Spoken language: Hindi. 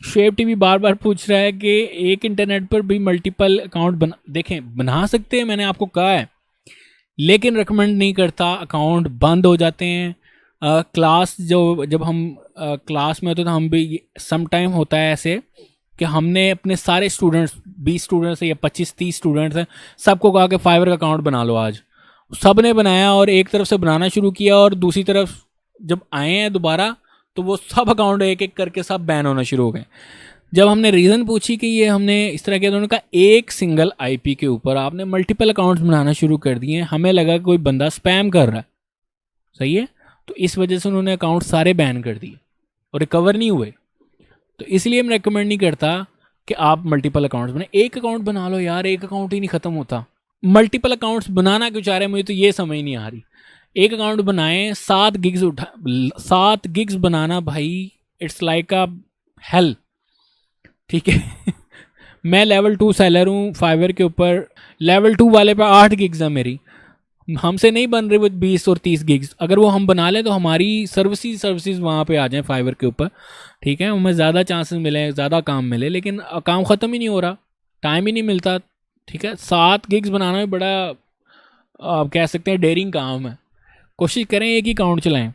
शेप टीवी बार बार पूछ रहा है कि एक इंटरनेट पर भी मल्टीपल अकाउंट बना सकते हैं, मैंने आपको कहा है, लेकिन रिकमेंड नहीं करता। अकाउंट बंद हो जाते हैं। क्लास जब हम क्लास में होते तो हम भी सम टाइम होता है ऐसे कि हमने अपने सारे स्टूडेंट्स 20 स्टूडेंट्स हैं या 25-30 स्टूडेंट्स हैं, सबको कहा कि फाइवर का अकाउंट बना लो आज। सब ने बनाया और एक तरफ से बनाना शुरू किया और दूसरी तरफ जब आए हैं दोबारा तो वो सब अकाउंट एक एक करके सब बैन होना शुरू हो गए। जब हमने रीज़न पूछी कि ये हमने इस तरह किया तो उन्होंने कहा एक सिंगल आईपी के ऊपर आपने मल्टीपल अकाउंट्स बनाना शुरू कर दिए, हमें लगा कि कोई बंदा स्पैम कर रहा है। सही है, तो इस वजह से उन्होंने अकाउंट सारे बैन कर दिए और रिकवर नहीं हुए। तो इसलिए मैं रेकमेंड नहीं करता कि आप मल्टीपल अकाउंट्स बनाए। एक अकाउंट बना लो यार, एक अकाउंट ही नहीं ख़त्म होता। मल्टीपल अकाउंट्स बनाना क्यों चाह रहे हैं, मुझे तो ये समझ नहीं आ रही। एक अकाउंट बनाएं, 7 गिग्स बनाना भाई, इट्स लाइक अ हेल। ठीक है मैं लेवल 2 सेलर हूँ फाइवर के ऊपर, लेवल 2 वाले पे 8 गिग्स है मेरी, हमसे नहीं बन रही वो 20 और 30 गिग्स। अगर वो हम बना लें तो हमारी सर्विसेज वहाँ पे आ जाएं फाइवर के ऊपर, ठीक है, हमें ज़्यादा चांसेस मिले, ज़्यादा काम मिले, लेकिन काम ख़त्म ही नहीं हो रहा, टाइम ही नहीं मिलता। ठीक है, 7 गिग्स बनाना भी बड़ा आप कह सकते हैं डेयरिंग काम है। कोशिश करें एक ही अकाउंट चलाएं।